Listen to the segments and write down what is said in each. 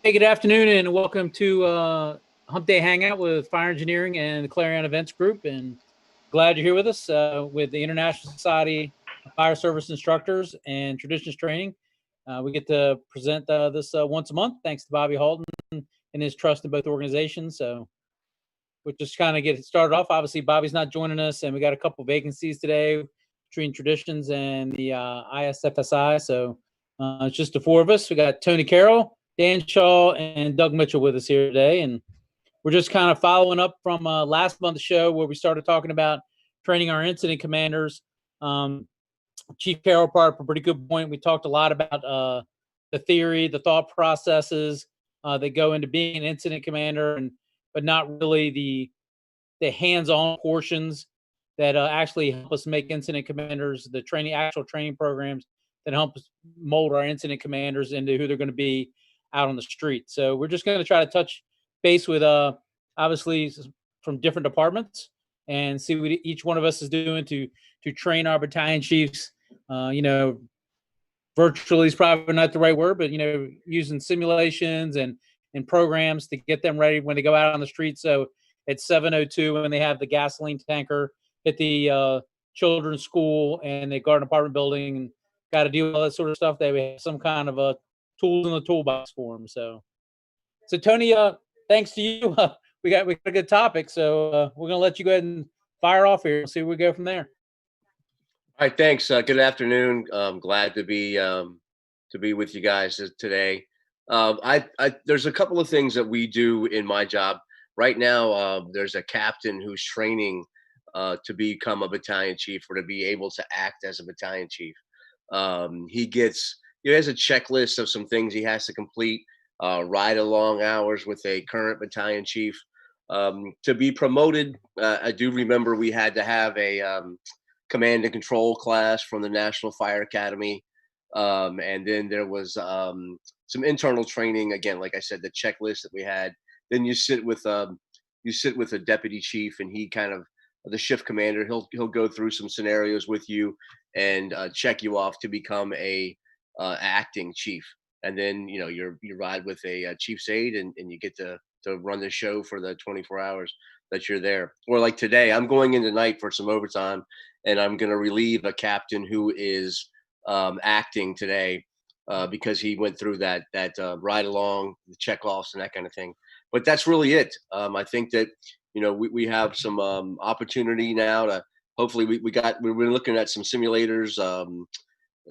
Hey, good afternoon, and welcome to Humpday Hangout with Fire Engineering and the Clarion Events Group. And glad you're here with us with the International Society of Fire Service Instructors and Traditions Training. We get to present this once a month, thanks to Bobby Halton and his trust in both organizations. So we'll just kind of get it started off. Obviously, Bobby's not joining us, and we got a couple vacancies today between Traditions and the ISFSI. So it's just the four of us. We got Tony Carroll, Dan Shaw, and Doug Mitchell with us here today. And we're just kind of following up from last month's show where we started talking about training our incident commanders. Chief Carroll brought up a pretty good point. We talked a lot about the theory, the thought processes that go into being an incident commander, but not really the hands-on portions that actually help us make incident commanders, the actual training programs that help us mold our incident commanders into who they're going to be out on the street. So we're just going to try to touch base with obviously from different departments and see what each one of us is doing to train our battalion chiefs. Virtually is probably not the right word, but using simulations and programs to get them ready when they go out on the street. So at 7:02 when they have the gasoline tanker hit the children's school and the garden apartment building and got to deal with all that sort of stuff, they have some kind of a tools in the toolbox for them. So Tony, thanks to you, we got a good topic. So we're gonna let you go ahead and fire off here and see where we go from there. All right, thanks. Good afternoon. Glad to be with you guys today. There's a couple of things that we do in my job right now. There's a captain who's training to become a battalion chief or to be able to act as a battalion chief. He has a checklist of some things he has to complete. Ride along hours with a current battalion chief. To be promoted, I do remember we had to have a command and control class from the National Fire Academy. And then there was some internal training. Again, like I said, the checklist that we had. Then you sit with a deputy chief, and he kind of the shift commander. He'll go through some scenarios with you and check you off to become a acting chief. And then you ride with a chief's aide, and you get to run the show for the 24 hours that you're there. Or like today, I'm going in tonight for some overtime, and I'm going to relieve a captain who is acting today because he went through that ride along, the checkoffs, and that kind of thing. But that's really it. I think that we have some opportunity now to hopefully we've been looking at some simulators,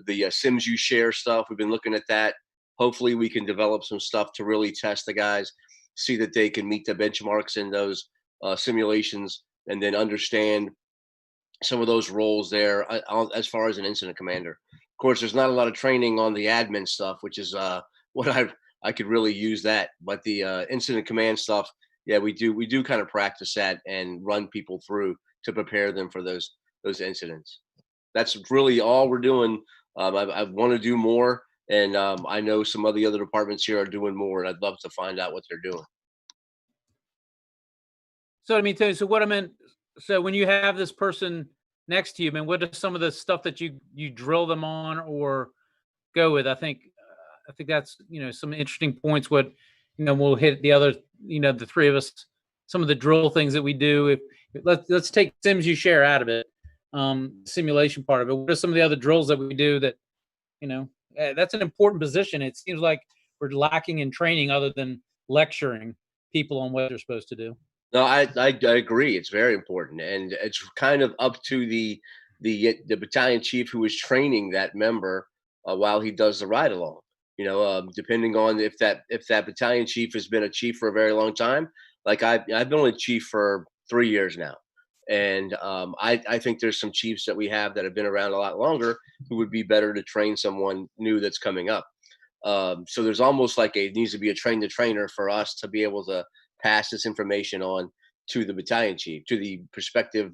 the Sims You Share stuff. We've been looking at that. Hopefully we can develop some stuff to really test the guys, see that they can meet the benchmarks in those simulations, and then understand some of those roles there as far as an incident commander. Of course, there's not a lot of training on the admin stuff, which is what I could really use that. But the incident command stuff, yeah, we do kind of practice that and run people through to prepare them for those incidents. That's really all we're doing. I want to do more, and I know some of the other departments here are doing more, and I'd love to find out what they're doing. So so what I meant, so when you have this person next to you, what is some of the stuff that you drill them on or go with? I think that's some interesting points. What we'll hit the other the three of us, some of the drill things that we do. If let's take Sims You Share out of it, simulation part of it. What are some of the other drills that we do that that's an important position? It seems like we're lacking in training other than lecturing people on what they're supposed to do. No, I agree. It's very important, and it's kind of up to the battalion chief who is training that member while he does the ride along. Depending on if that battalion chief has been a chief for a very long time. Like I've been a chief for 3 years now, and I think there's some chiefs that we have that have been around a lot longer who would be better to train someone new that's coming up. So there's almost like it needs to be a train the trainer for us to be able to pass this information on to the battalion chief, to the prospective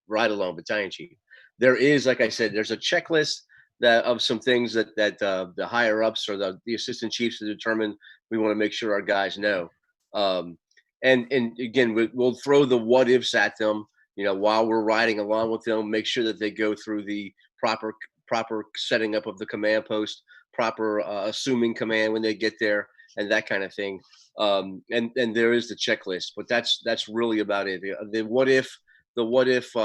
ride along battalion chief. There is, like I said, there's a checklist of some things that the higher ups or the assistant chiefs to determine we want to make sure our guys know. And again, we'll throw the what ifs at them, while we're riding along with them, make sure that they go through the proper setting up of the command post, proper assuming command when they get there, and that kind of thing. And there is the checklist, but that's really about it. The what if,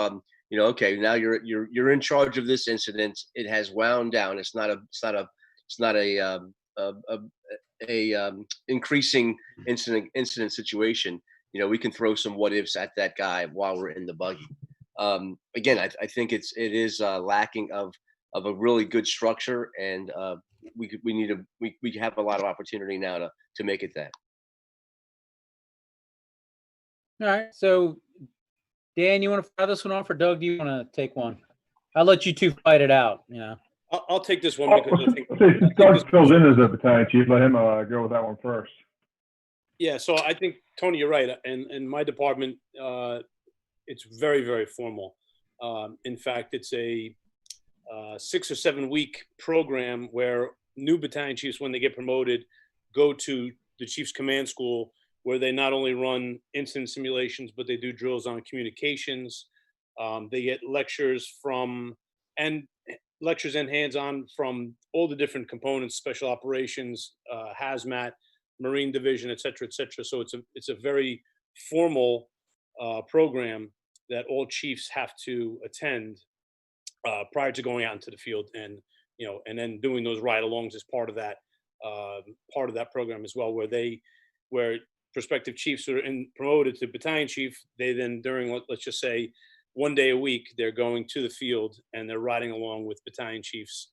okay, now you're in charge of this incident. It has wound down. It's not a increasing incident situation. We can throw some what ifs at that guy while we're in the buggy. Again, I think it is lacking of a really good structure, and we have a lot of opportunity now to make it that. All right. So, Dan, you want to fire this one off, or Doug, do you want to take one? I'll let you two fight it out. I'll take this one because I think Doug fills in as a battalion chief. Let him go with that one first. Yeah, so I think, Tony, you're right. And my department, it's very, very formal. In fact, it's a 6 or 7 week program where new battalion chiefs, when they get promoted, go to the chief's command school, where they not only run incident simulations, but they do drills on communications. They get lectures and hands-on from all the different components, special operations, hazmat, Marine Division, et cetera, et cetera. So it's a very formal program that all chiefs have to attend prior to going out into the field, and and then doing those ride-alongs as part of that program as well, where prospective chiefs are promoted to battalion chief. They then, during, let's just say, 1 day a week, they're going to the field and they're riding along with battalion chiefs,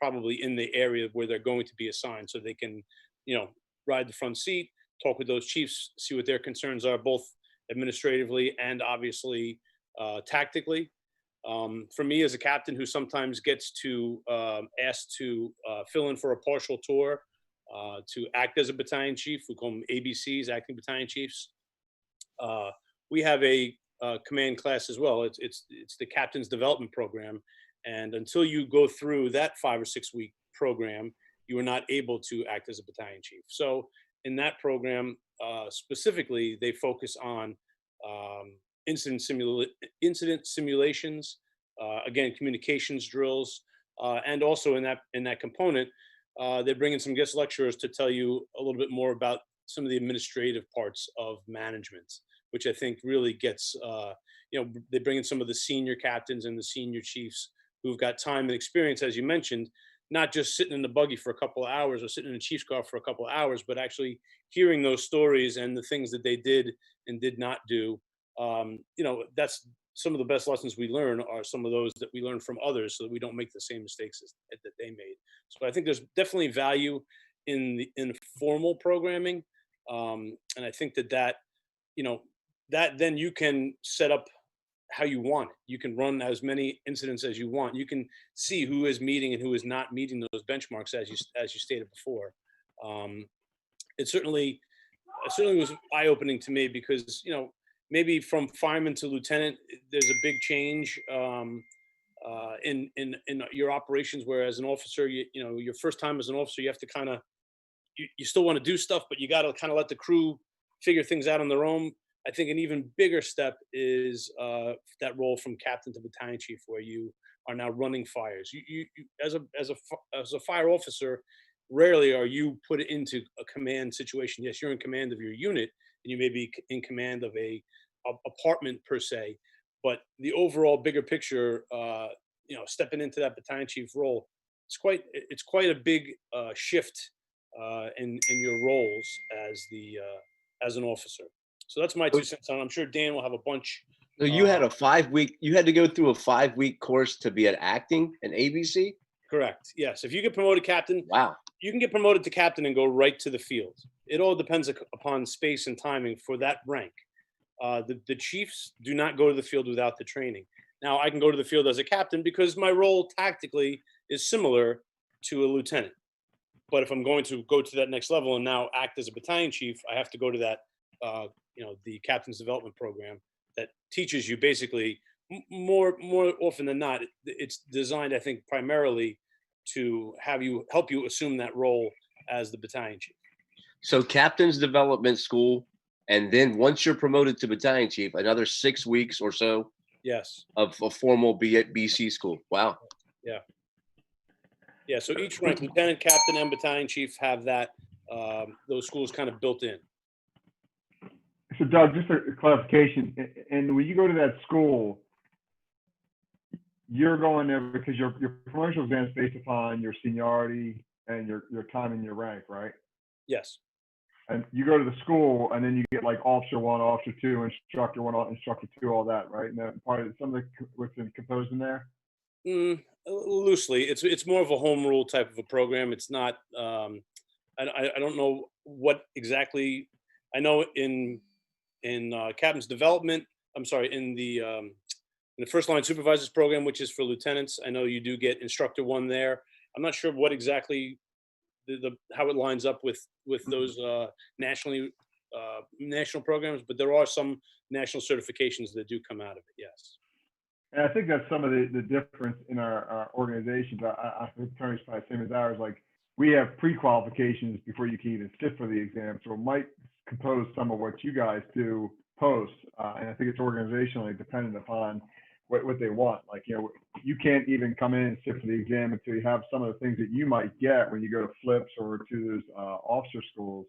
probably in the area where they're going to be assigned, so they can ride the front seat, talk with those chiefs, see what their concerns are, both administratively and obviously tactically. For me as a captain who sometimes gets to asked to fill in for a partial tour, to act as a battalion chief, we call them ABCs, acting battalion chiefs. We have a command class as well. It's the captain's development program, and until you go through that 5 or 6 week program, you are not able to act as a battalion chief. So in that program, specifically, they focus on incident simulations, again, communications drills, and also in that component, they bring in some guest lecturers to tell you a little bit more about some of the administrative parts of management, which I think really gets, they bring in some of the senior captains and the senior chiefs who've got time and experience, as you mentioned, not just sitting in the buggy for a couple of hours or sitting in a chief's car for a couple of hours, but actually hearing those stories and the things that they did and did not do. That's some of the best lessons we learn are some of those that we learn from others, so that we don't make the same mistakes that they made. So I think there's definitely value in formal programming. And I think that then you can set up how you want it. You can run as many incidents as you want. You can see who is meeting and who is not meeting those benchmarks, as you stated before. It certainly was eye-opening to me because, maybe from fireman to lieutenant, there's a big change in your operations. Whereas an officer, your first time as an officer, you have to kind of, you still want to do stuff, but you got to kind of let the crew figure things out on their own. I think an even bigger step is that role from captain to battalion chief, where you are now running fires. You as a fire officer, rarely are you put into a command situation. Yes, you're in command of your unit, and you may be in command of a apartment per se, but the overall bigger picture, stepping into that battalion chief role, it's quite a big shift in your roles as an officer. So that's my 2 cents on it. I'm sure Dan will have a bunch. So you had you had to go through a 5-week course to be an ABC? Correct. Yes. If you get promoted captain, wow, you can get promoted to captain and go right to the field. It all depends upon space and timing for that rank. The chiefs do not go to the field without the training. Now, I can go to the field as a captain because my role tactically is similar to a lieutenant. But if I'm going to go to that next level and now act as a battalion chief, I have to go to that, the captain's development program that teaches you basically more often than not. It's designed, I think, primarily to help you assume that role as the battalion chief. So captain's development school, and then once you're promoted to battalion chief, another 6 weeks or so. Yes. Of a formal BC school. Wow. Yeah. Yeah. So each rank, lieutenant, captain, and battalion chief have that those schools kind of built in. So Doug, just a clarification, and when you go to that school, you're going there because your promotional exam is based upon your seniority and your time and your rank, right? Yes. And you go to the school, and then you get like officer 1, officer 2, instructor 1, instructor 2, all that, right? And that part of some of what's composed in there. Loosely, it's more of a home rule type of a program. It's not. I don't know what exactly. I know in captain's development. I'm sorry, in the first line supervisors program, which is for lieutenants. I know you do get instructor 1 there. I'm not sure what exactly how it lines up with those national programs, but there are some national certifications that do come out of it. Yes. And I think that's some of the difference in our organizations. I think attorneys probably the same as ours. Like, we have pre-qualifications before you can even sit for the exam, so it might compose some of what you guys do post. And I think it's organizationally dependent upon what they want. Like, you can't even come in and sit for the exam until you have some of the things that you might get when you go to flips or to those officer schools,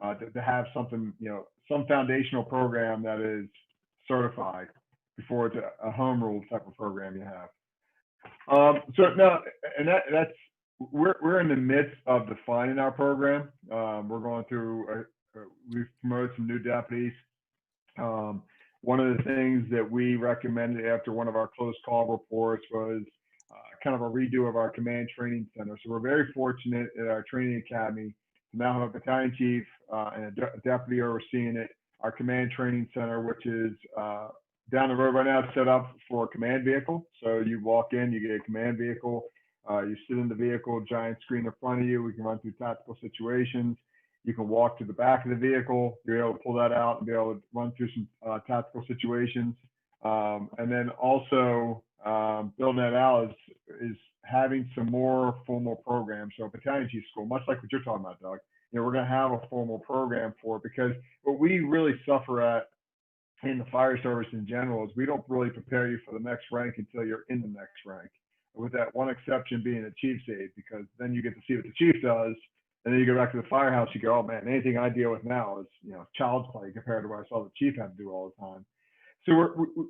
to have something, some foundational program that is certified before it's a home rule type of program you have. So no, and that's we're in the midst of defining our program. We're going through. We've promoted some new deputies. One of the things that we recommended after one of our close call reports was kind of a redo of our command training center. So we're very fortunate at our training academy to now have a battalion chief and a deputy overseeing it. Our command training center, which is down the road right now, set up for a command vehicle. So you walk in, you get a command vehicle, you sit in the vehicle, giant screen in front of you. We can run through tactical situations. You can walk to the back of the vehicle, you're able to pull that out and be able to run through some tactical situations. And then also building that out is having some more formal programs. So battalion chief school, much like what you're talking about, Doug, we're going to have a formal program for it, because what we really suffer at in the fire service in general is we don't really prepare you for the next rank until you're in the next rank, with that one exception being a chief's aide, because then you get to see what the chief does, and then you go back to the firehouse, you go, oh man, anything I deal with now is child's play compared to what I saw the chief have to do all the time. So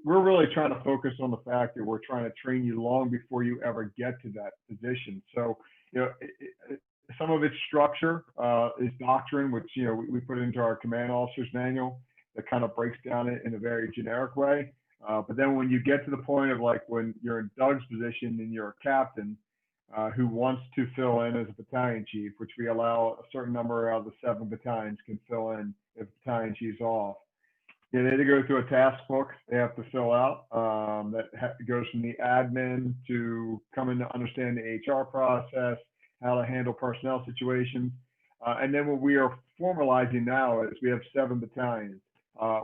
we're really trying to focus on the fact that we're trying to train you long before you ever get to that position. So some of its structure is doctrine, which we put into our command officer's manual that kind of breaks down it in a very generic way. But then when you get to the point of like when you're in Doug's position and you're a captain who wants to fill in as a battalion chief, which we allow a certain number out of the 7 battalions can fill in if battalion chief's off. They had to go through a task book they have to fill out that goes from the admin to coming to understand the HR process, how to handle personnel situations. And then what we are formalizing now is we have 7 battalions.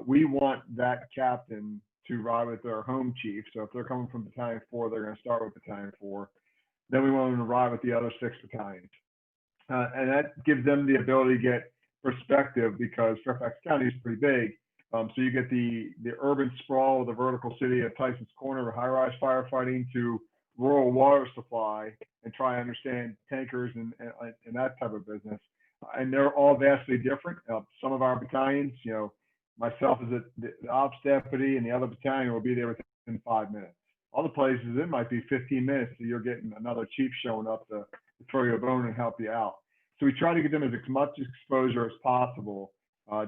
We want that captain to ride with their home chief. So if they're coming from Battalion 4, they're going to start with Battalion 4. Then we want them to ride with the other 6 battalions. And that gives them the ability to get perspective, because Fairfax County is pretty big. So you get the urban sprawl of the vertical city of Tyson's Corner, high-rise firefighting, to rural water supply, and try to understand tankers and that type of business. And they're all vastly different. Some of our battalions, myself as the ops deputy, and the other battalion will be there within 5 minutes. Other places, it might be 15 minutes that you're getting another chief showing up to throw you a bone and help you out. So we try to get them as much exposure as possible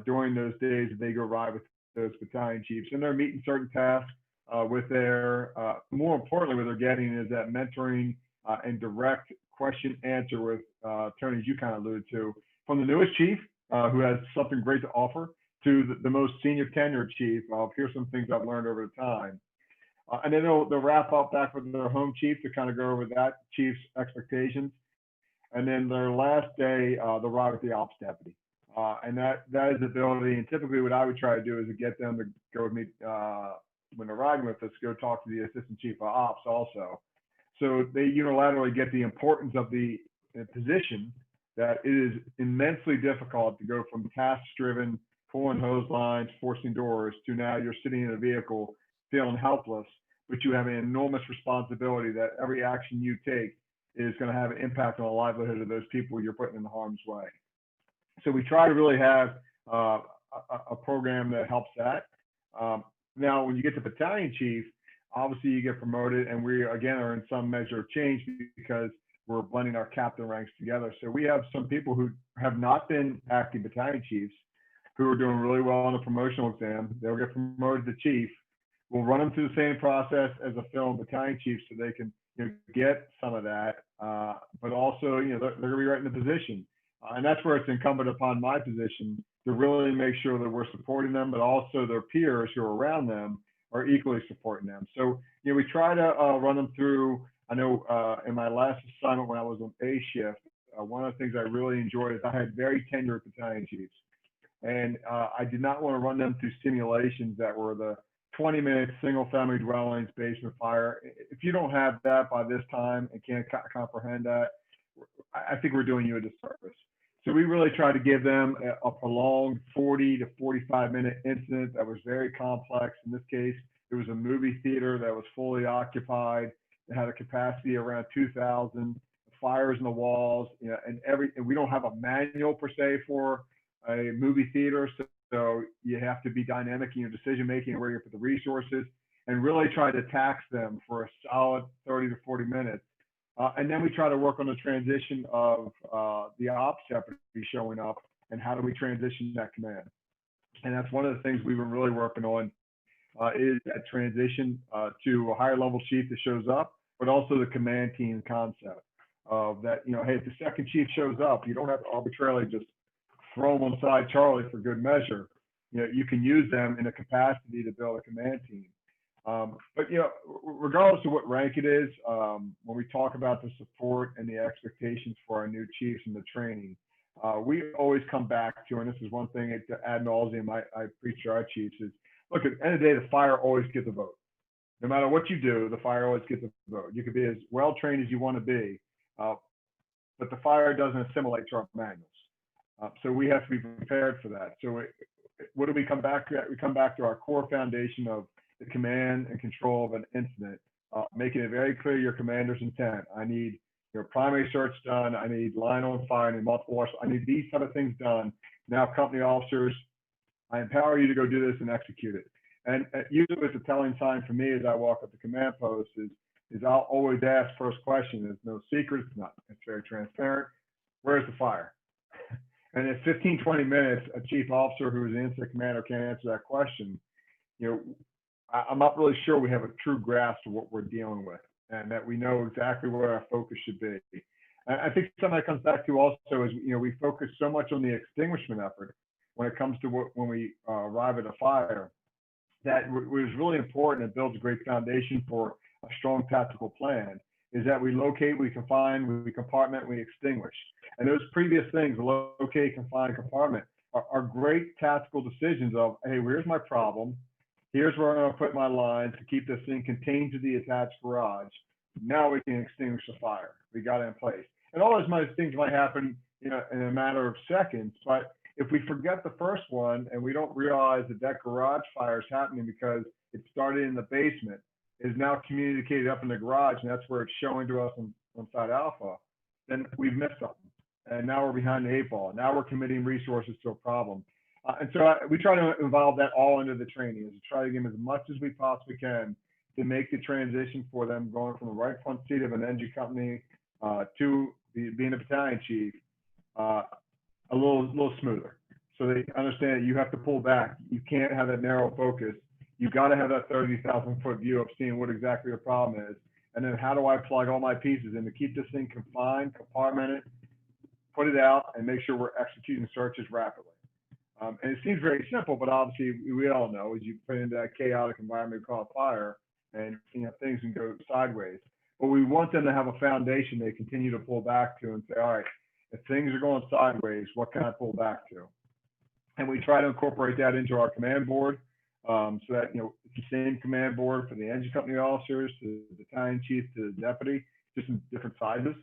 during those days that they go ride with those battalion chiefs. And they're meeting certain tasks with their, more importantly, what they're getting is that mentoring and direct question answer with Tony, as you kind of alluded to, from the newest chief who has something great to offer to the most senior tenured chief. Here's some things I've learned over the time. And then they'll wrap up back with their home chief to kind of go over that chief's expectations. And then their last day, they'll ride with the ops deputy. And that is the ability. And typically what I would try to do is to get them to go with me when they're riding with us, go talk to the assistant chief of ops also. So they unilaterally get the importance of the position, that it is immensely difficult to go from task-driven, pulling hose lines, forcing doors, to now you're sitting in a vehicle feeling helpless, but you have an enormous responsibility that every action you take is going to have an impact on the livelihood of those people you're putting in harm's way. So we try to really have a program that helps that. Now, when you get to battalion chief, obviously you get promoted, and we again are in some measure of change because we're blending our captain ranks together. So we have some people who have not been active battalion chiefs who are doing really well on the promotional exam. They'll get promoted to chief. We'll run them through the same process as a fill and battalion chief so they can get some of that, but also they're going to be right in the position. And that's where it's incumbent upon my position to really make sure that we're supporting them, but also their peers who are around them are equally supporting them. So, we try to run them through. I know in my last assignment when I was on A shift, one of the things I really enjoyed is I had very tenured battalion chiefs. And I did not want to run them through simulations that were the 20-minute single family dwellings, basement fire. If you don't have that by this time and can't comprehend that, I think we're doing you a disservice. So we really tried to give them a prolonged 40 to 45-minute incident that was very complex. In this case, it was a movie theater that was fully occupied. It had a capacity around 2,000, fires in the walls, and we don't have a manual per se for a movie theater. So you have to be dynamic in your decision making, where you put the resources, and really try to tax them for a solid 30 to 40 minutes. And then we try to work on the transition of the ops deputy showing up, and how do we transition that command. And that's one of the things we've been really working on, is that transition to a higher level chief that shows up, but also the command team concept of that, hey, if the second chief shows up, you don't have to arbitrarily just throw them on side Charlie for good measure. You can use them in a capacity to build a command team. But regardless of what rank it is, when we talk about the support and the expectations for our new chiefs and the training, we always come back to, and this is one thing ad nauseum I preach to our chiefs, is look, at the end of the day, the fire always gets a vote. No matter what you do, the fire always gets a vote. You could be as well trained as you want to be, but the fire doesn't assimilate to our manuals. So we have to be prepared for that. So what do we come back to? We come back to our core foundation of the command and control of an incident, making it very clear your commander's intent. I need your primary search done. I need line on fire. I need multiple arsenal. I need these type of things done. Now, company officers, I empower you to go do this and execute it. And usually it's a telling sign for me as I walk up the command post is I'll always ask first question. There's no secrets. It's very transparent. Where's the fire? And in 15, 20 minutes, a chief officer who is an incident commander can't answer that question. I'm not really sure we have a true grasp of what we're dealing with, and that we know exactly where our focus should be. And I think something that comes back to also is, we focus so much on the extinguishment effort when it comes to when we arrive at a fire, that was really important and builds a great foundation for a strong tactical plan, is that we locate, we confine, we compartment, we extinguish. And those previous things, locate, confine, compartment, are great tactical decisions of, hey, where's my problem? Here's where I'm going to put my lines to keep this thing contained to the attached garage. Now we can extinguish the fire. We got it in place. And all those things might happen, in a matter of seconds. But if we forget the first one and we don't realize that garage fire is happening because it started in the basement, is now communicated up in the garage, and that's where it's showing to us on side alpha, then we've missed something. And now we're behind the 8 ball. Now we're committing resources to a problem. And so we try to involve that all into the training, is to try to give them as much as we possibly can to make the transition for them going from the right front seat of an engine company to being a battalion chief a little smoother. So they understand that you have to pull back. You can't have that narrow focus. You got to have that 30,000 foot view of seeing what exactly the problem is. And then how do I plug all my pieces in to keep this thing confined, compartmented, put it out, and make sure we're executing searches rapidly. And it seems very simple, but obviously we all know as you put into that chaotic environment called fire, and things can go sideways. But we want them to have a foundation they continue to pull back to and say, all right, if things are going sideways, what can I pull back to? And we try to incorporate that into our command board, so that it's the same command board for the engine company officers, to the battalion chief, to the deputy, just in different sizes.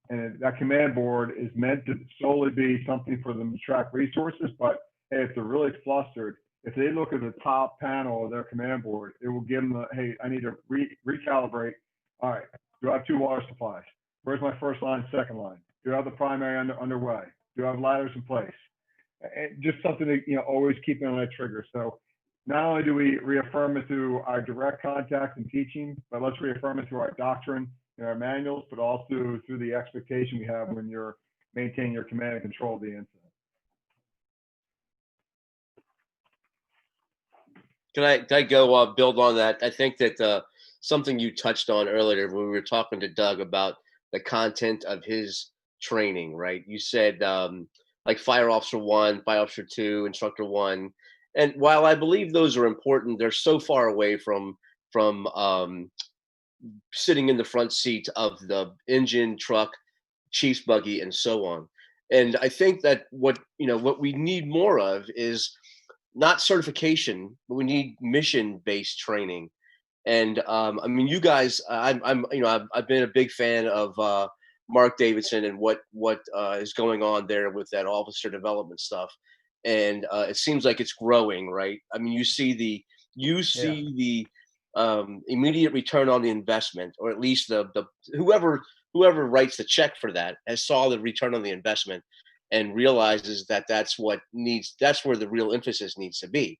And that command board is meant to solely be something for them to track resources. But hey, if they're really flustered, if they look at the top panel of their command board, it will give them hey, I need to recalibrate. All right, do I have 2 water supplies? Where's my first line, second line? Do I have the primary underway? Do I have ladders in place? And just something to, always keep on that trigger. So not only do we reaffirm it through our direct contact and teaching, but let's reaffirm it through our doctrine and our manuals, but also through the expectation we have when you're maintaining your command and control of the incident. Can I go build on that? I think that something you touched on earlier when we were talking to Doug about the content of his training, right? You said like Fire Officer 1, Fire Officer 2, Instructor 1. And while I believe those are important, they're so far away from sitting in the front seat of the engine, truck, chief's buggy, and so on. And I think that what we need more of is not certification, but we need mission-based training. And I mean, you guys, I've been a big fan of Mark Davidson and what is going on there with that officer development stuff. And it seems like it's growing, right? I mean, you see the immediate return on the investment, or at least the whoever writes the check for that has saw the return on the investment and realizes that that's where the real emphasis needs to be.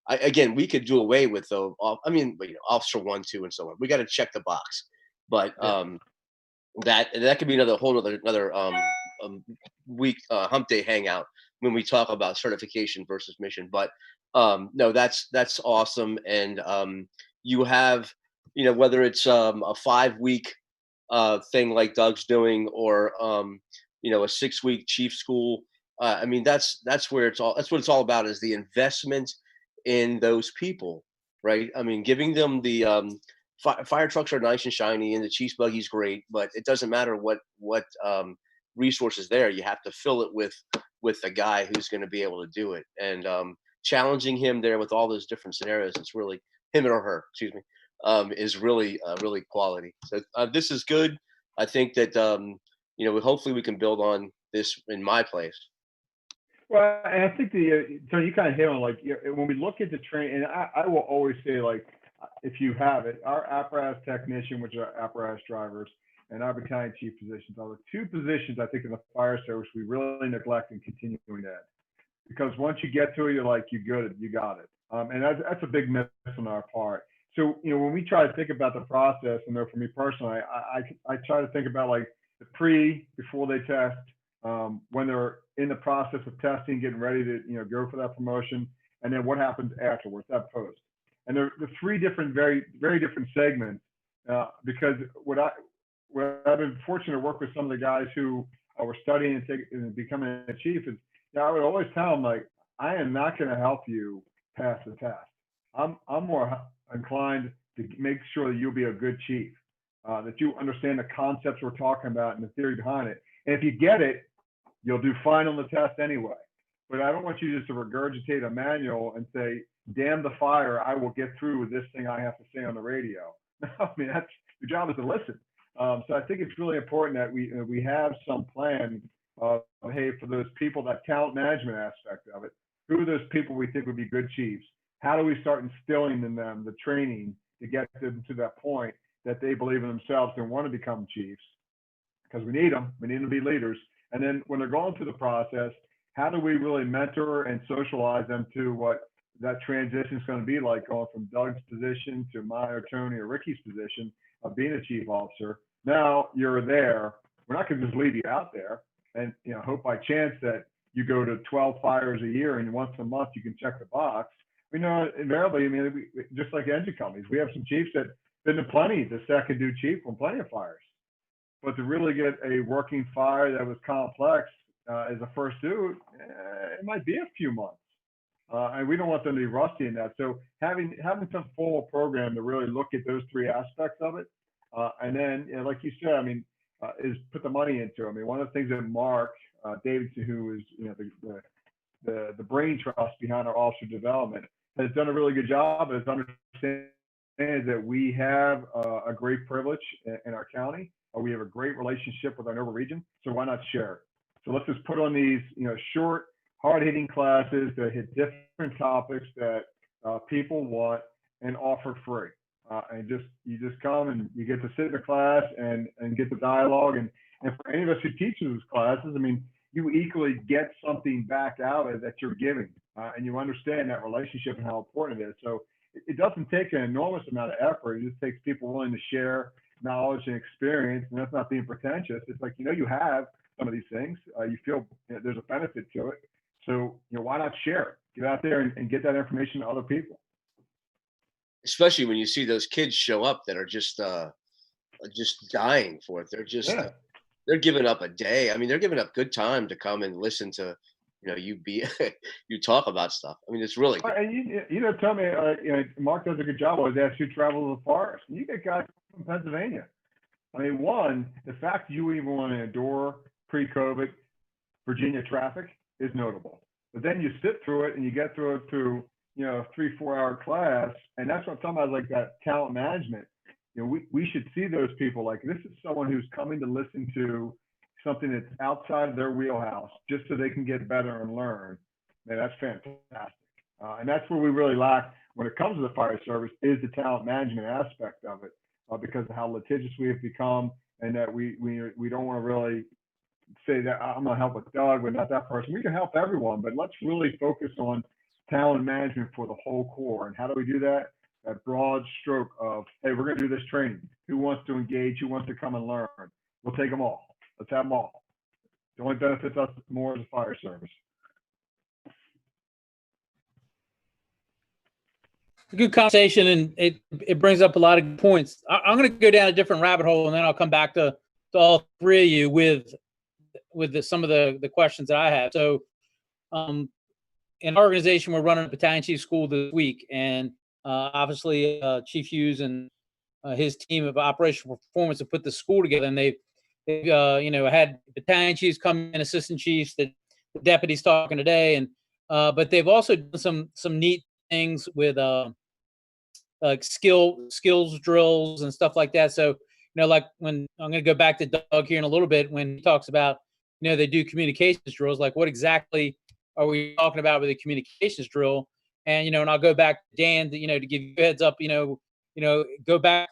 Again, we could do away with Officer 1, 2, and so on. We got to check the box, but that could be another week Humpday hangout when we talk about certification versus mission. But no, that's awesome. And you have, whether it's a 5-week thing like Doug's doing, or a 6-week chief school. I mean, that's what it's all about, is the investment in those people, right? I mean, giving them the fire trucks are nice and shiny, and the chief's buggy's great, but it doesn't matter what resources there. You have to fill it with a guy who's going to be able to do it, and challenging him there with all those different scenarios. It's really him or her, excuse me, is really quality. So this is good. I think that hopefully we can build on this in my place. Well, and I think so you kind of hit on, like, when we look at the train, and I will always say, like, if you have it, our apparatus technician, which are apparatus drivers, and our battalion chief positions are the two positions I think in the fire service we really neglect and continuing to add. Because once you get to it, you're like, you good, you got it. And that's a big miss on our part. So, when we try to think about the process, and for me personally, I try to think about, like, the before they test, when they're in the process of testing, getting ready to, go for that promotion, and then what happens afterwards, that post. And they're three different, very, very different segments, because what I've been fortunate to work with some of the guys who were studying and becoming a chief is, I would always tell them, like, I am not going to help you pass the test. I'm more inclined to make sure that you'll be a good chief, that you understand the concepts we're talking about and the theory behind it. And if you get it, you'll do fine on the test anyway. But I don't want you just to regurgitate a manual and say, damn the fire, I will get through with this thing I have to say on the radio. I mean, your job is to listen. So I think it's really important that we have some plan of, hey, for those people, that talent management aspect of it, who are those people we think would be good chiefs? How do we start instilling in them the training to get them to that point that they believe in themselves and want to become chiefs? Because we need them. We need them to be leaders. And then when they're going through the process, how do we really mentor and socialize them to what that transition is going to be like, going from Doug's position to my or Tony or Ricky's position of being a chief officer? Now you're there. We're not going to just leave you out there and hope by chance that you go to 12 fires a year and once a month you can check the box. We know invariably, I mean, just like engine companies, we have some chiefs that been to plenty, the second due chief on plenty of fires. But to really get a working fire that was complex as a first due, it might be a few months. And we don't want them to be rusty in that. So having some formal program to really look at those three aspects of it. And then, like you said, I mean, is put the money into it. I mean, one of the things that Mark Davidson, who is the brain trust behind our officer development, has done a really good job of understanding that we have a great privilege in our county. We have a great relationship with our Nova region, so why not share it? So let's just put on these, short, hard-hitting classes that hit different topics that people want and offer free. And you just come and you get to sit in the class and get the dialogue. And for any of us who teach those classes, I mean, you equally get something back out of it that you're giving, and you understand that relationship and how important it is. So it doesn't take an enormous amount of effort. It just takes people willing to share knowledge and experience, and that's not being pretentious. It's like, you have some of these things. You feel there's a benefit to it. So, why not share it? Get out there and get that information to other people. Especially when you see those kids show up that are just dying for it. They're just Yeah. they're giving up a day. I mean, they're giving up good time to come and listen to, you talk about stuff. I mean, it's really good. And tell me, Mark does a good job. I always ask you to travel to the forest. And you get guys from Pennsylvania. I mean, one, the fact you even want to endure pre-COVID Virginia traffic is notable. But then you sit through it and you get through it through, a 3-4 hour class. And that's what I'm talking about, like that talent management. We should see those people like this is someone who's coming to listen to something that's outside of their wheelhouse just so they can get better and learn. Man, that's fantastic. And that's where we really lack when it comes to the fire service is the talent management aspect of it, because of how litigious we have become, and that we don't want to really say that I'm going to help with Doug, but not that person. We can help everyone, but let's really focus on talent management for the whole Corps. And how do we do that? That broad stroke of, hey, we're going to do this training. Who wants to engage? Who wants to come and learn? We'll take them all. Let's have them all. It only benefits us more as a fire service. Good conversation, and it brings up a lot of good points. I'm going to go down a different rabbit hole, and then I'll come back to all three of you with some of the questions that I have. So, in our organization, we're running a battalion chief school this week, and obviously Chief Hughes and his team of operational performance have put the school together, and they've had battalion chiefs come in, assistant chiefs, the deputies talking today, and but they've also done some neat things with like skills drills and stuff like that. So like when I'm going to go back to Doug here in a little bit when he talks about they do communications drills, like what exactly are we talking about with a communications drill? And and I'll go back to Dan to give you a heads up, go back,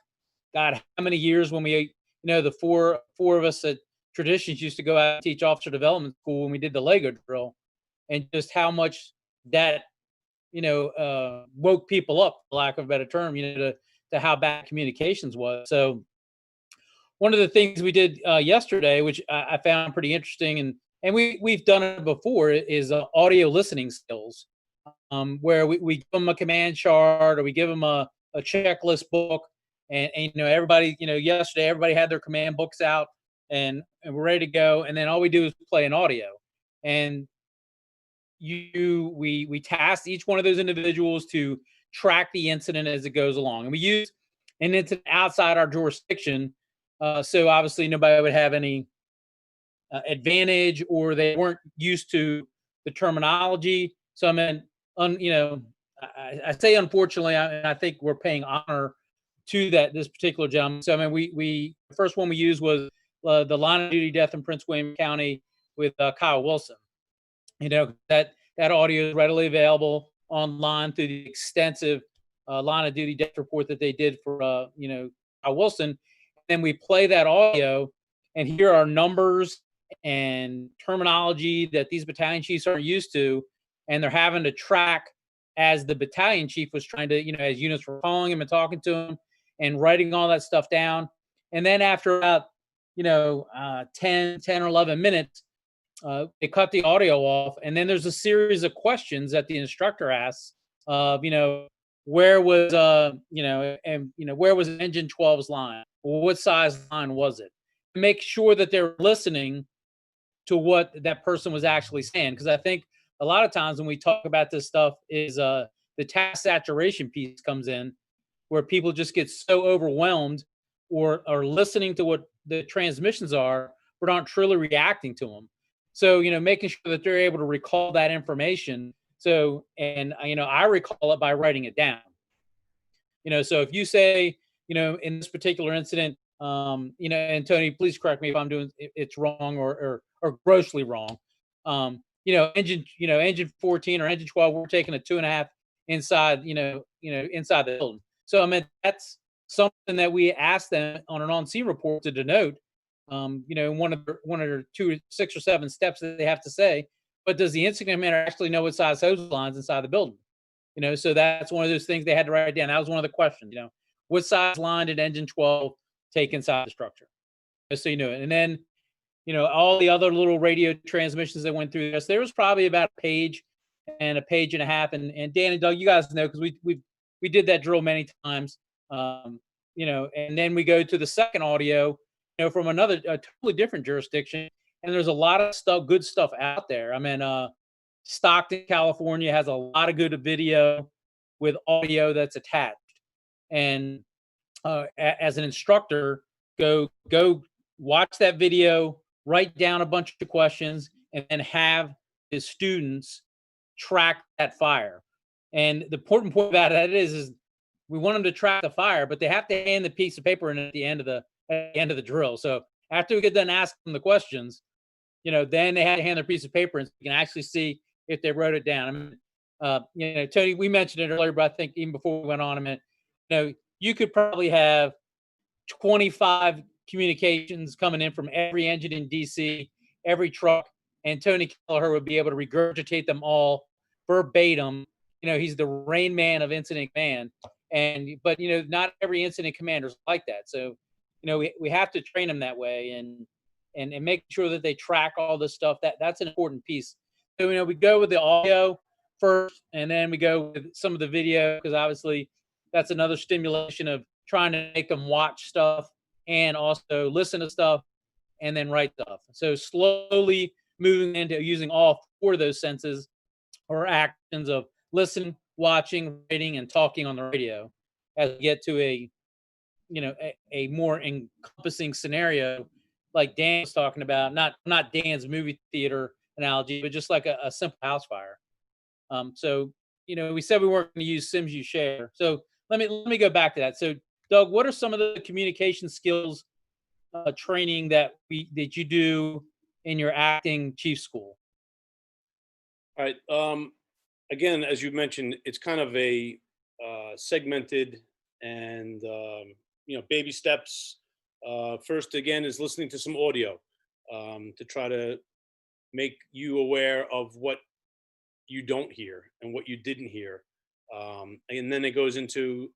God, how many years when we the four of us at Traditions used to go out and teach officer development school when we did the Lego drill, and just how much that woke people up, for lack of a better term, to how bad communications was. So one of the things we did yesterday, which I found pretty interesting, and we've done it before, is audio listening skills, where we give them a command chart or we give them a checklist book, and everybody, yesterday everybody had their command books out and we're ready to go, and then all we do is play an audio, and we tasked each one of those individuals to track the incident as it goes along, and we use an incident outside our jurisdiction, so obviously nobody would have any advantage, or they weren't used to the terminology. So I mean, I say unfortunately, I think we're paying honor to this particular gentleman. So I mean, the first one we used was the line of duty death in Prince William County with Kyle Wilson. That audio is readily available online through the extensive line of duty death report that they did for Kyle Wilson. And then we play that audio, and here are numbers and terminology that these battalion chiefs aren't used to, and they're having to track as the battalion chief was trying to, as units were calling him and talking to him and writing all that stuff down. And then after about 10 or 11 minutes, they cut the audio off, and then there's a series of questions that the instructor asks of, where was where was engine 12's line? What size line was it? Make sure that they're listening to what that person was actually saying, because I think a lot of times when we talk about this stuff is the task saturation piece comes in, where people just get so overwhelmed or are listening to what the transmissions are, but aren't truly reacting to them. So, making sure that they're able to recall that information. So, and, I recall it by writing it down. So if you say, in this particular incident, and Tony, please correct me if I'm doing it's wrong or grossly wrong. Engine 14 or engine 12, we're taking a 2.5 inside, inside the building. So I mean, that's something that we asked them on an on-scene report to denote, one or two, 6 or 7 steps that they have to say. But does the incident commander actually know what size hose lines inside the building? So that's one of those things they had to write down. That was one of the questions. What size line did engine 12 take inside the structure? Just so you know it. And then, all the other little radio transmissions that went through this. There was probably about a page and a half. And Dan and Doug, you guys know because we did that drill many times. And then we go to the second audio, from a totally different jurisdiction. And there's a lot of good stuff out there. I mean, Stockton, California has a lot of good video with audio that's attached. And as an instructor, go watch that video, write down a bunch of questions, and then have the students track that fire. And the important point about that is we want them to track the fire, but they have to hand the piece of paper in at the end of the drill. So after we get done asking them the questions, then they had to hand their piece of paper, and so you can actually see if they wrote it down. I mean, Tony, we mentioned it earlier, but I think even before we went on, you could probably have 25 communications coming in from every engine in DC, every truck, and Tony Kelleher would be able to regurgitate them all verbatim. He's the Rain Man of incident command, but not every incident commander is like that. So, we have to train them that way and make sure that they track all this stuff. That's an important piece. So, we go with the audio first, and then we go with some of the video, because obviously that's another stimulation of trying to make them watch stuff and also listen to stuff and then write stuff. So slowly moving into using all 4 of those senses or actions of listening, watching, writing, and talking on the radio as we get to a more encompassing scenario like Dan was talking about, not Dan's movie theater analogy, but just like a simple house fire. So, we said we weren't going to use Sims You Share. So let me go back to that. So Doug, what are some of the communication skills training that you do in your acting chief school? All right. Again, as you mentioned, it's kind of a segmented and baby steps. First, again, is listening to some audio to try to make you aware of what you don't hear and what you didn't hear. And then it goes into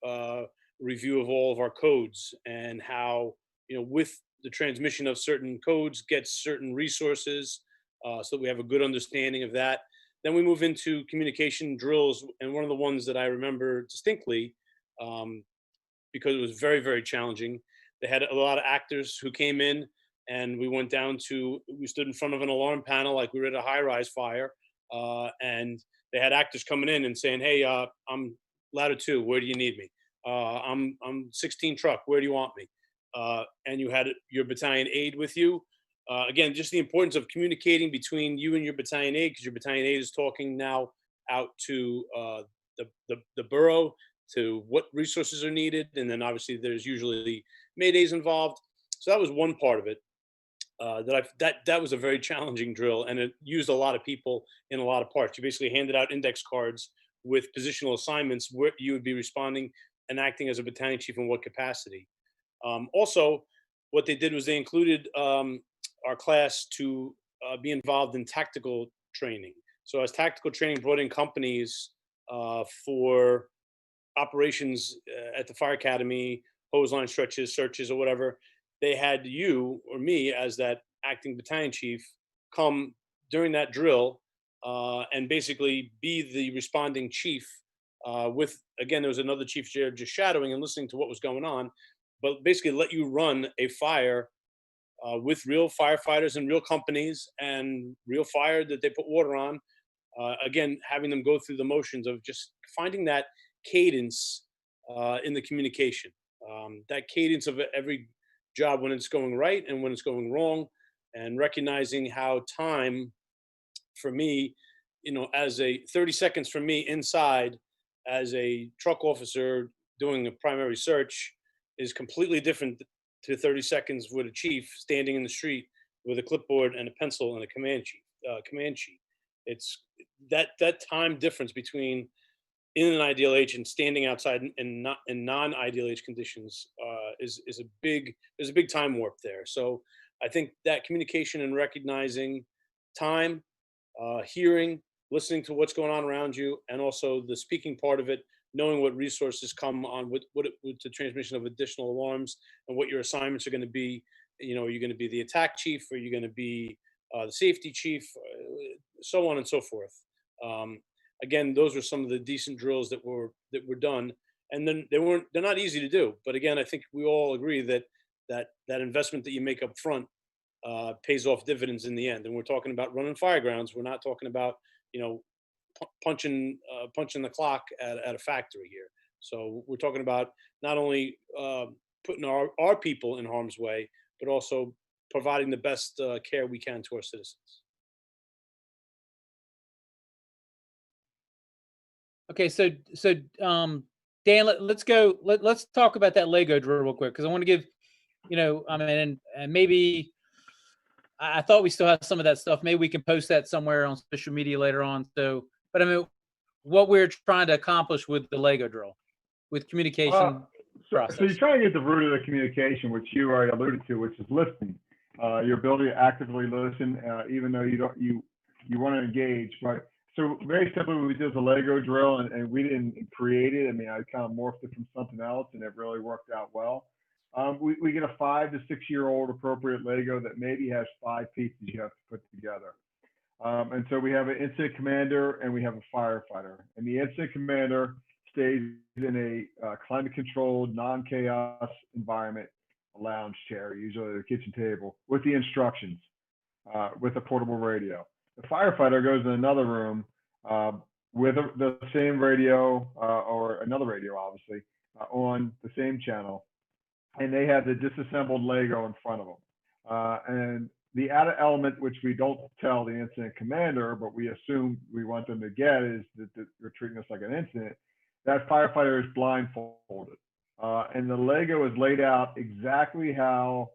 review of all of our codes and how, with the transmission of certain codes gets certain resources so that we have a good understanding of that. Then we move into communication drills. And one of the ones that I remember distinctly, because it was very, very challenging, they had a lot of actors who came in, and we stood in front of an alarm panel like we were at a high-rise fire. And they had actors coming in and saying, "Hey, I'm ladder 2. Where do you need me? I'm 16 truck. Where do you want me?" And you had your battalion aide with you. Again, just the importance of communicating between you and your battalion aide, because your battalion aide is talking now out to the borough to what resources are needed, and then obviously there's usually maydays involved. So that was one part of it. That was a very challenging drill, and it used a lot of people in a lot of parts. You basically handed out index cards with positional assignments where you would be responding and acting as a battalion chief in what capacity. Also, what they did was they included our class to be involved in tactical training. So as tactical training brought in companies for operations at the fire academy, hose line stretches, searches, or whatever, they had you or me as that acting battalion chief come during that drill and basically be the responding chief with, again, there was another chief there just shadowing and listening to what was going on, but basically let you run a fire with real firefighters and real companies and real fire that they put water on. Again, having them go through the motions of just finding that cadence in the communication, that cadence of every job when it's going right and when it's going wrong, and recognizing how time for me, as a 30 seconds for me inside as a truck officer doing a primary search is completely different to 30 seconds with a chief standing in the street with a clipboard and a pencil and a command sheet. It's that time difference between in an ideal age and standing outside in non-ideal age conditions there's a big time warp there. So I think that communication and recognizing time, hearing, listening to what's going on around you, and also the speaking part of it, knowing what resources come on with the transmission of additional alarms and what your assignments are going to be. You know, are you going to be the attack chief? Are you going to be the safety chief? So on and so forth. Again, those were some of the decent drills that were done, and then they're not easy to do. But again, I think we all agree that that investment that you make up front pays off dividends in the end. And we're talking about running firegrounds. We're not talking about, you know, punching the clock at a factory here. So we're talking about not only putting our people in harm's way, but also providing the best care we can to our citizens. Okay, so Dan, let's go. Let's talk about that Lego drill real quick, because I want to give, you know, I mean, and maybe I thought we still have some of that stuff. Maybe we can post that somewhere on social media later on. So, but I mean, what we're trying to accomplish with the Lego drill, with communication process. So you're trying to get the root of the communication, which you already alluded to, which is listening. Your ability to actively listen, even though you want to engage. But so very simply, we did the Lego drill, and we didn't create it. I mean, I kind of morphed it from something else, and it really worked out well. We get a 5 to 6 year old appropriate Lego that maybe has 5 pieces you have to put together. And so we have an incident commander and we have a firefighter. And the incident commander stays in a climate controlled, non-chaos environment, a lounge chair, usually the kitchen table, with the instructions, with a portable radio. The firefighter goes in another room with the same radio, or another radio, obviously, on the same channel. And they have the disassembled Lego in front of them. And the added element, which we don't tell the incident commander, but we assume we want them to get, is that they're treating us like an incident. That firefighter is blindfolded. And the Lego is laid out exactly how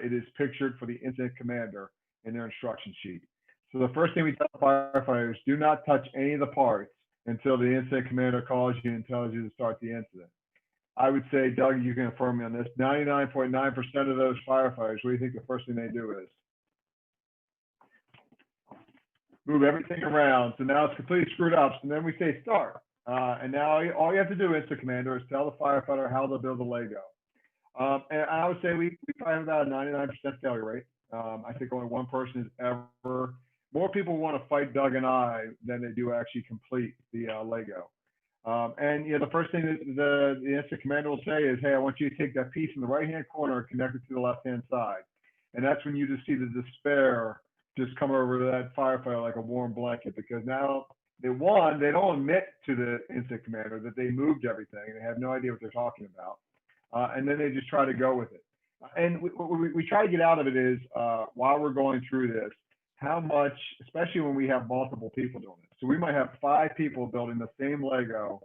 it is pictured for the incident commander in their instruction sheet. So the first thing we tell firefighters, do not touch any of the parts until the incident commander calls you and tells you to start the incident. I would say, Doug, you can affirm me on this, 99.9% of those firefighters, what do you think the first thing they do is? Move everything around. So now it's completely screwed up. So then we say start. And now all you have to do, incident commander, is tell the firefighter how to build a Lego. And I would say we probably have about a 99% failure rate. I think only one person is ever, more people want to fight Doug and I than they do actually complete the Lego. And you know, the first thing that the incident commander will say is, hey, I want you to take that piece in the right-hand corner and connect it to the left-hand side. And that's when you just see the despair just come over to that firefighter like a warm blanket, because now they don't admit to the incident commander that they moved everything and they have no idea what they're talking about. And then they just try to go with it. And we try to get out of it is, while we're going through this, how much, especially when we have multiple people doing it. So we might have 5 people building the same Lego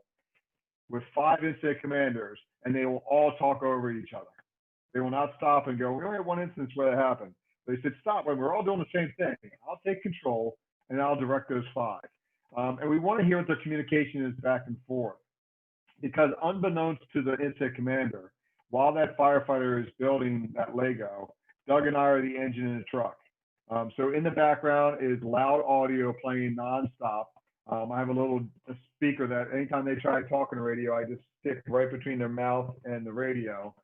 with 5 incident commanders, and they will all talk over each other. They will not stop and go, we only had one instance where that happened. They said, stop, when we're all doing the same thing. I'll take control and I'll direct those 5. And we want to hear what their communication is back and forth. Because unbeknownst to the incident commander, while that firefighter is building that Lego, Doug and I are the engine in the truck. So in the background is loud audio playing nonstop. I have a little speaker that anytime they try talking to radio, I just stick right between their mouth and the radio.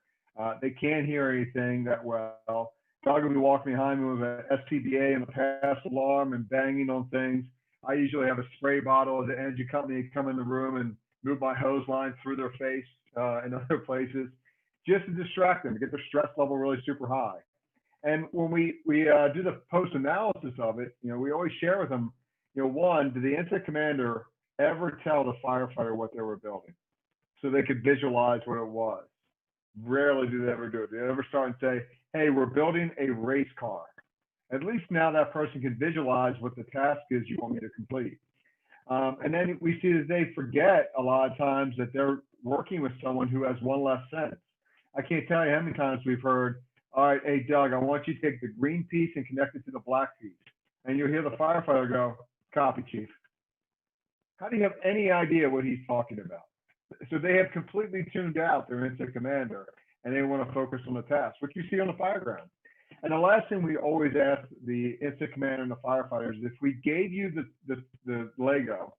They can't hear anything that well. Doug will be walking behind me with an SCBA and a pass alarm and banging on things. I usually have a spray bottle of the energy company come in the room and move my hose line through their face and other places, just to distract them, to get their stress level really super high. And when we do the post-analysis of it, you know, we always share with them, you know, one, did the incident commander ever tell the firefighter what they were building so they could visualize what it was? Rarely do they ever do it. They ever start and say, hey, we're building a race car. At least now that person can visualize what the task is you want me to complete. And then we see that they forget a lot of times that they're working with someone who has one less sense. I can't tell you how many times we've heard, all right, hey, Doug, I want you to take the green piece and connect it to the black piece. And you'll hear the firefighter go, copy, chief. How do you have any idea what he's talking about? So they have completely tuned out their incident commander, and they want to focus on the task, which you see on the fireground. And the last thing we always ask the incident commander and the firefighters is if we gave you the Lego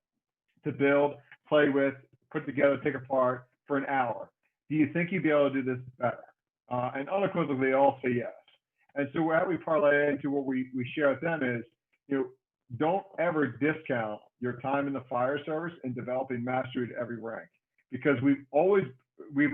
to build, play with, put together, take apart for an hour, do you think you'd be able to do this better? And unequivocally, they all say yes. And so how we parlay into what we share with them is, don't ever discount your time in the fire service and developing mastery at every rank, because we've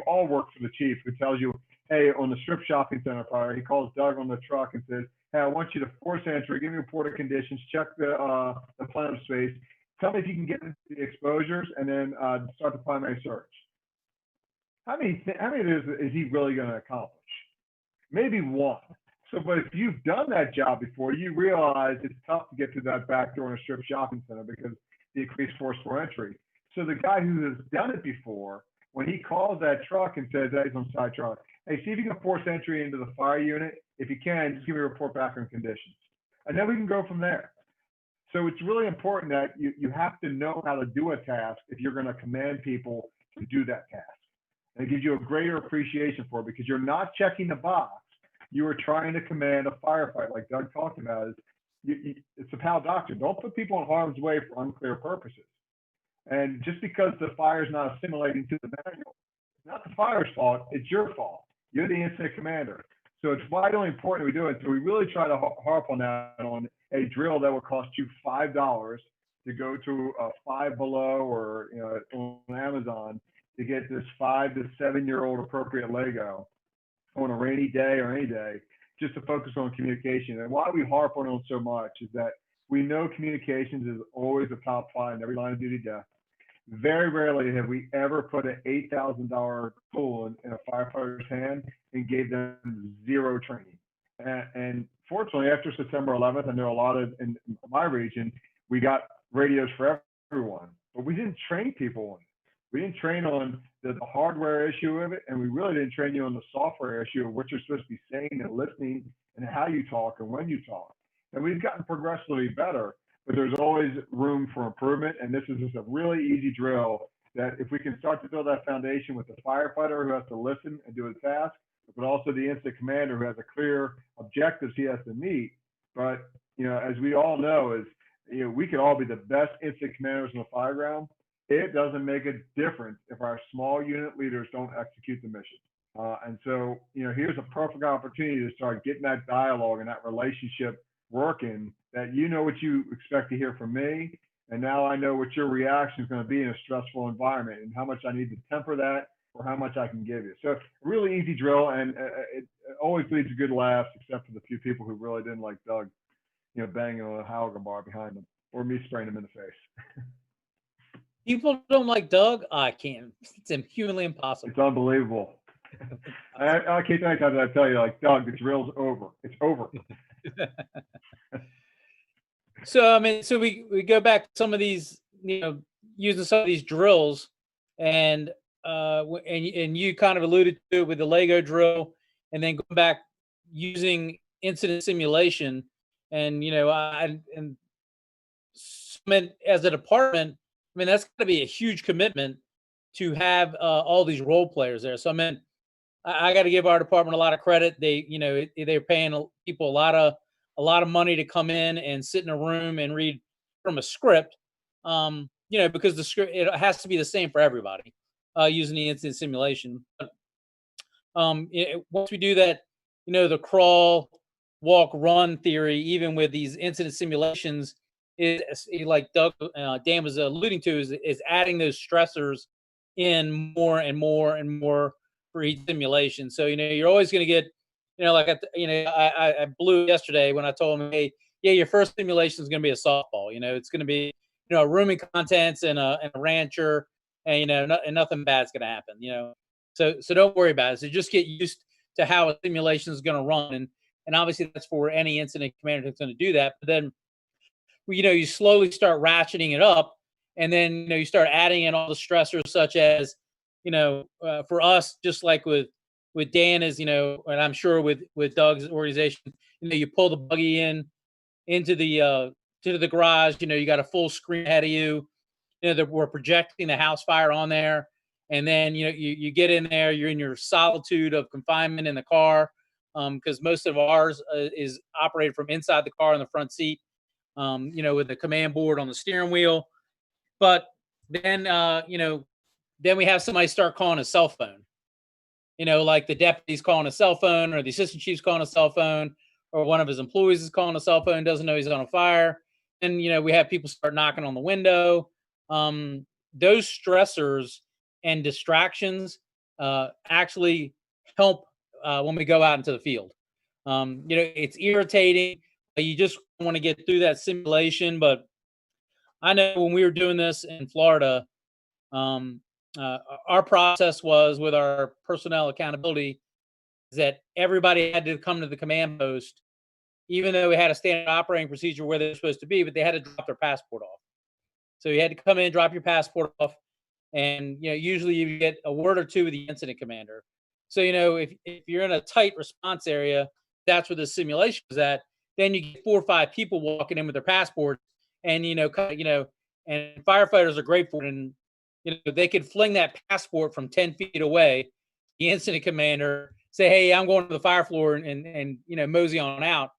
all worked for the chief who tells you, hey, on the strip shopping center fire, he calls Doug on the truck and says, hey, I want you to force entry, give me a report of conditions, check the plan of space, tell me if you can get the exposures, and then start the primary search. How many of those is he really going to accomplish? Maybe one. So, but if you've done that job before, you realize it's tough to get to that back door in a strip shopping center because the increased force for entry. So the guy who has done it before, when he calls that truck and says, hey, he's on side truck, hey, see if you can force entry into the fire unit. If you can, just give me a report back on conditions. And then we can go from there. So it's really important that you have to know how to do a task if you're going to command people to do that task. And it gives you a greater appreciation for it, because you're not checking the box. You are trying to command a firefight, like Doug talked about. It's a PAL doctrine. Don't put people in harm's way for unclear purposes. And just because the fire is not assimilating to the manual, it's not the fire's fault, it's your fault. You're the incident commander. So it's vitally important we do it. So we really try to harp on that, on a drill that will cost you $5 to go to a Five Below or on Amazon to get this 5 to 7 year old appropriate Lego on a rainy day or any day, just to focus on communication. And why we harp on it so much is that we know communications is always a top 5 in every line of duty death. Very rarely have we ever put an $8,000 tool in a firefighter's hand and gave them zero training. And fortunately, after September 11th, I know a lot of, in my region, we got radios for everyone, but we didn't train people on it. We didn't train on the hardware issue of it, and we really didn't train you on the software issue of what you're supposed to be saying and listening and how you talk and when you talk. And we've gotten progressively better, but there's always room for improvement. And this is just a really easy drill that if we can start to build that foundation with the firefighter who has to listen and do his task, but also the incident commander who has a clear objectives he has to meet. But, as we all know, we could all be the best incident commanders on the fire ground. It doesn't make a difference if our small unit leaders don't execute the mission. And so, here's a perfect opportunity to start getting that dialogue and that relationship working, that what you expect to hear from me. And now I know what your reaction is going to be in a stressful environment and how much I need to temper that or how much I can give you. So really easy drill, and it always leads to good laughs, except for the few people who really didn't like Doug, banging on a Haugen bar behind them or me spraying him in the face. People don't like Doug. I can't. It's humanly impossible. It's unbelievable. I can't tell you times I tell you, like, Doug, the drill's over. It's over. So we go back to some of these, using some of these drills, and you kind of alluded to it with the Lego drill, and then going back using incident simulation, and as a department, that's got to be a huge commitment to have all these role players there. So I got to give our department a lot of credit. They're paying people a lot of money to come in and sit in a room and read from a script. Because the script, it has to be the same for everybody using the incident simulation. Once we do that, the crawl, walk, run theory, even with these incident simulations, is like Dan was alluding to, is adding those stressors in more and more and more for each simulation. So you're always going to get, I blew yesterday when I told him, hey, yeah, your first simulation is going to be a softball. It's going to be a room and contents and a rancher, and and nothing bad's going to happen. So don't worry about it. So just get used to how a simulation is going to run, and obviously that's for any incident commander that's going to do that. But then you slowly start ratcheting it up, and then you start adding in all the stressors, such as for us, just like with Dan is, and I'm sure with Doug's organization, you pull the buggy into the garage, you got a full screen ahead of you, that we're projecting the house fire on there, and then you get in there, you're in your solitude of confinement in the car because most of ours is operated from inside the car in the front seat, with the command board on the steering wheel. But then, then we have somebody start calling a cell phone. Like the deputy's calling a cell phone, or the assistant chief's calling a cell phone, or one of his employees is calling a cell phone, doesn't know he's on a fire. And, we have people start knocking on the window. Those stressors and distractions actually help when we go out into the field. It's irritating. You just want to get through that simulation. But I know when we were doing this in Florida, our process was with our personnel accountability is that everybody had to come to the command post, even though we had a standard operating procedure where they're supposed to be, but they had to drop their passport off. So you had to come in, drop your passport off, and usually you get a word or two with the incident commander. So if you're in a tight response area, that's where the simulation is at. Then you get 4 or 5 people walking in with their passports, and and firefighters are great for it. And they could fling that passport from 10 feet away. The incident commander say, "Hey, I'm going to the fire floor," and mosey on out.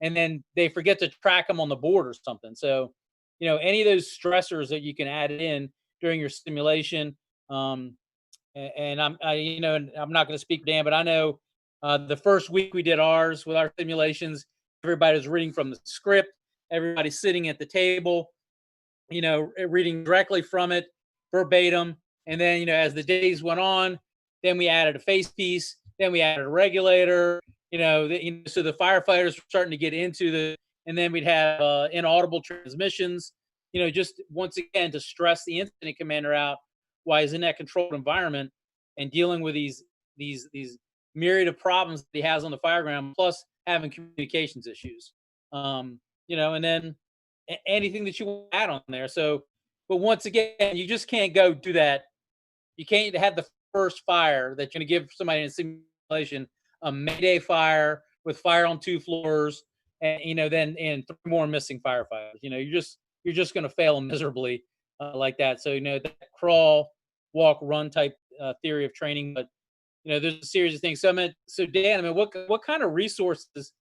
And then they forget to track them on the board or something. So, any of those stressors that you can add in during your simulation. And I'm not going to speak for Dan, but I know the first week we did ours with our simulations, everybody was reading from the script. Everybody's sitting at the table, reading directly from it, verbatim. And then, as the days went on, then we added a face piece, then we added a regulator, so the firefighters were starting to get into and then we'd have inaudible transmissions, just once again to stress the incident commander out while he's in that controlled environment and dealing with these myriad of problems that he has on the fire ground, plus having communications issues, and then anything that you want to add on there. So, but once again, you just can't go do that. You can't have the first fire that you're going to give somebody in a simulation a Mayday fire with fire on 2 floors, and then 3 more missing firefighters. You're just going to fail miserably like that. So that crawl, walk, run type theory of training. But there's a series of things. So Dan, what kind of resources?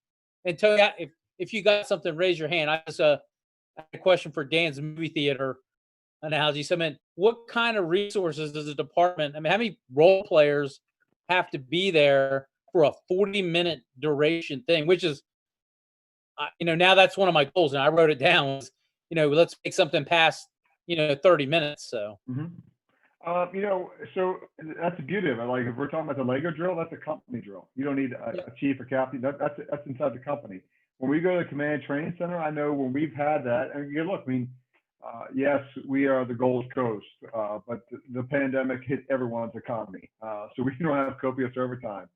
And Tony, if you got something, raise your hand. I just had a question for Dan's movie theater analogy. So what kind of resources does the department? How many role players have to be there for a 40-minute duration thing? Which is, now that's one of my goals, and I wrote it down. Was, let's make something past 30 minutes. So. Mm-hmm. So that's the beauty of it. Like if we're talking about the Lego drill, that's a company drill. You don't need a chief or captain. That's inside the company. When we go to the command training center, I know when we've had that, and look, yes, we are the Gold Coast, but the pandemic hit everyone's economy. So we don't have copious overtime.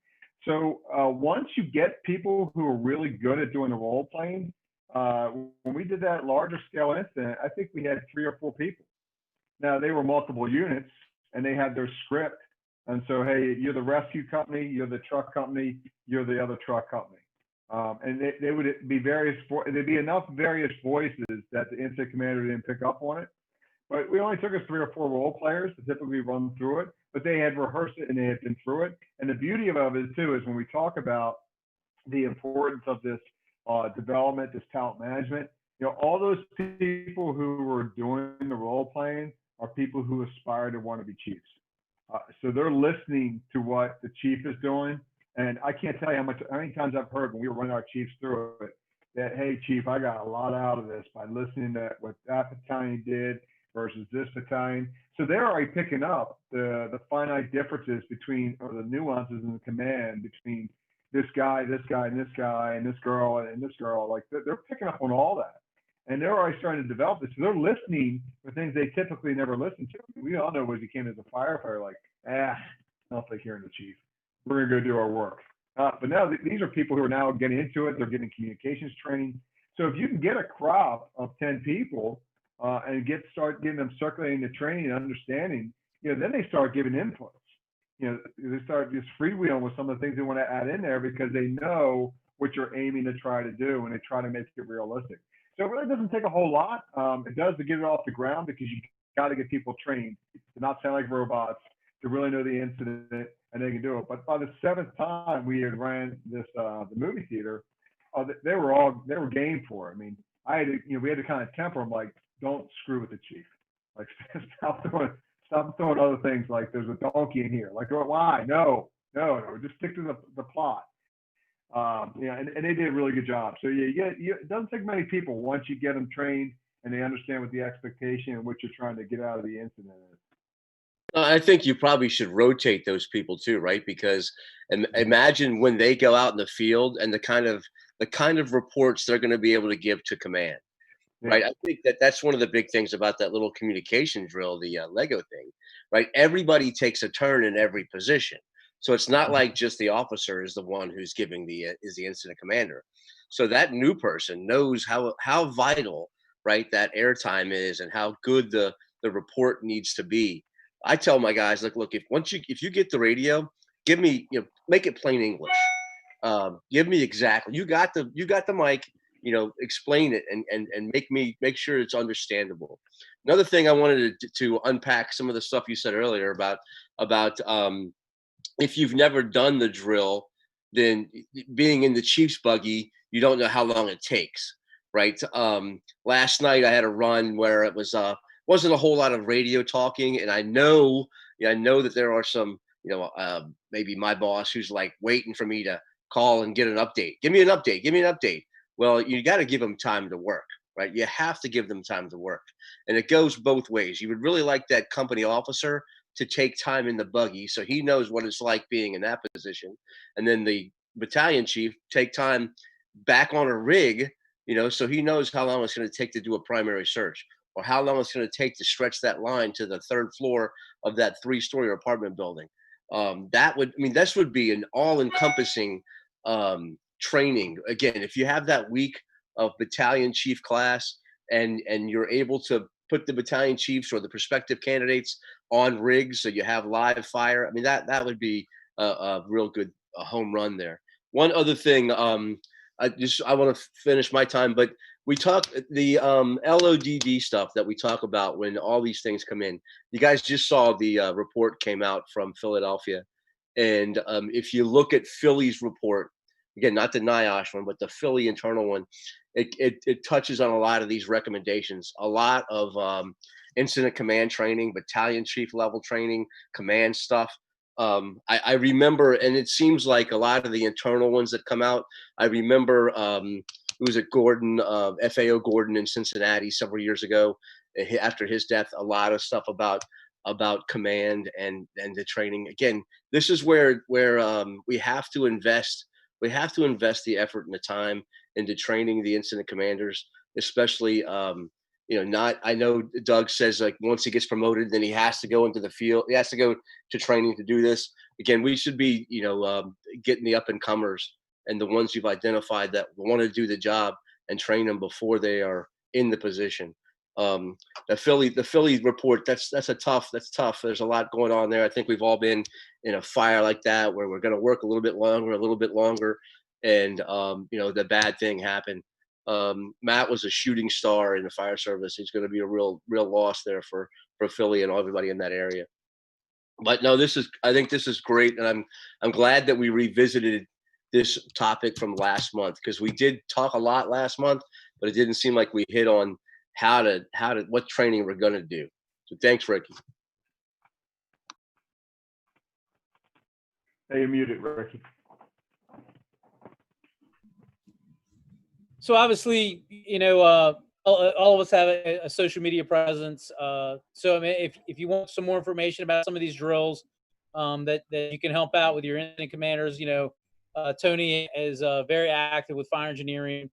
So once you get people who are really good at doing the role playing, when we did that larger scale incident, I think we had 3 or 4 people. Now they were multiple units and they had their script. And so, hey, you're the rescue company, you're the truck company, you're the other truck company. And they would be there'd be enough various voices that the incident commander didn't pick up on it. But we only took us 3 or 4 role players to typically run through it, but they had rehearsed it and they had been through it. And the beauty of it too is when we talk about the importance of this development, this talent management, all those people who were doing the role playing are people who aspire to want to be chiefs. So they're listening to what the chief is doing. And I can't tell you how many times I've heard when we were running our chiefs through it that, hey, chief, I got a lot out of this by listening to what that battalion did versus this battalion. So they're already picking up the finite differences between, or the nuances in the command between this guy, and this guy, and this guy, and this girl, and this girl. Like they're picking up on all that. And they're already starting to develop this. So they're listening for things they typically never listen to. We all know when you came as a firefighter, like, I don't like hearing the chief. We're going to go do our work. But now these are people who are now getting into it. They're getting communications training. So if you can get a crop of 10 people and start getting them circulating the training and understanding, then they start giving inputs. They start just freewheeling with some of the things they want to add in there because they know what you're aiming to try to do and they try to make it realistic. So it really doesn't take a whole lot. It does to get it off the ground because you got to get people trained to not sound like robots, to really know the incident, and they can do it. But by the 7th time we had ran this, the movie theater, they were game for it. I mean, we had to kind of temper them, like, don't screw with the chief. Like, stop throwing other things, like there's a donkey in here. Like, oh, why? No, just stick to the plot. And they did a really good job. So yeah, it doesn't take many people once you get them trained and they understand what the expectation and what you're trying to get out of the incident is. I think you probably should rotate those people too, right? Because imagine when they go out in the field and the kind of reports they're going to be able to give to command, right? Yeah. I think that's one of the big things about that little communication drill, the Lego thing, right? Everybody takes a turn in every position, so it's not like just the officer is the one who's giving is the incident commander. So that new person knows how vital, right, that airtime is and how good the report needs to be. I tell my guys, like, look, if you get the radio, give me, make it plain English. Give me exactly. You got the mic. Explain it and make sure it's understandable. Another thing I wanted to unpack some of the stuff you said earlier about if you've never done the drill, then being in the Chiefs buggy, you don't know how long it takes, right? Last night I had a run where it wasn't a whole lot of radio talking, and I know that there are some, maybe my boss who's like waiting for me to call and get an update. Give me an update. Well, you got to give them time to work, right? You have to give them time to work, and it goes both ways. You would really like that company officer to take time in the buggy so he knows what it's like being in that position, and then the battalion chief take time back on a rig, so he knows how long it's going to take to do a primary search, or how long it's going to take to stretch that line to the 3rd floor of that 3-story apartment building. This would be an all-encompassing training. Again, if you have that week of battalion chief class and you're able to put the battalion chiefs or the prospective candidates on rigs so you have live fire, that would be a real good home run there. One other thing, I want to finish my time, but we talk the LODD stuff that we talk about when all these things come in. You guys just saw the report came out from Philadelphia, and if you look at Philly's report, again, not the NIOSH one, but the Philly internal one, it touches on a lot of these recommendations, a lot of incident command training, battalion chief level training, command stuff. I remember, and it seems like a lot of the internal ones that come out, I remember it was at Gordon, FAO Gordon in Cincinnati several years ago. After his death, a lot of stuff about command and the training. Again, this is where we have to invest. We have to invest the effort and the time into training the incident commanders, especially I know Doug says, like, once he gets promoted, then he has to go into the field. He has to go to training to do this. Again, we should be, getting the up and comers and the ones you've identified that want to do the job and train them before they are in the position. The Philly report, that's tough. There's a lot going on there. I think we've all been in a fire like that where we're going to work a little bit longer. And, the bad thing happened. Matt was a shooting star in the fire service. He's going to be a real loss there for Philly and everybody in that area. But no, I think this is great. And I'm glad that we revisited this topic from last month, because we did talk a lot last month, but it didn't seem like we hit on what training we're going to do. So thanks, Ricky. Hey, you're muted, Ricky. So obviously, all of us have a social media presence. So if you want some more information about some of these drills that you can help out with your incident commanders, Tony is very active with fire engineering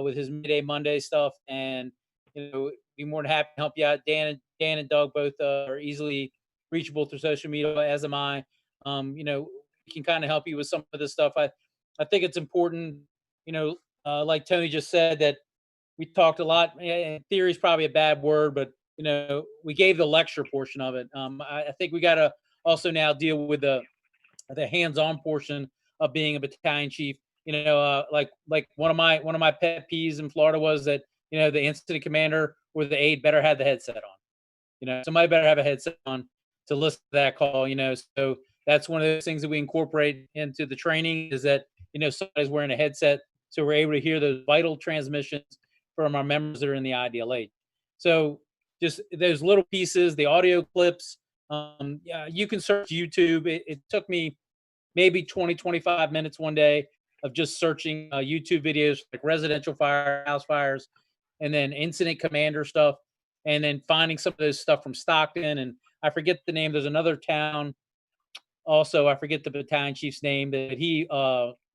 with his Midday Monday stuff, and be more than happy to help you out. Dan and Doug both are easily reachable through social media, as am I. We can kind of help you with some of this stuff. I think it's important, like Tony just said, that we talked a lot. Theory is probably a bad word, but we gave the lecture portion of it. I think we got to also now deal with the hands-on portion of being a battalion chief. Like one of my pet peeves in Florida was that the incident commander or the aide better have the headset on. Somebody better have a headset on to listen to that call. So that's one of those things that we incorporate into the training, is that, somebody's wearing a headset, so we're able to hear those vital transmissions from our members that are in the IDLH. So just those little pieces, the audio clips, yeah, you can search YouTube. It took me maybe 20, 25 minutes one day of just searching YouTube videos, like residential fire, house fires, and then incident commander stuff, and then finding some of those stuff from Stockton. And I forget the name. There's another town also, I forget the battalion chief's name, that he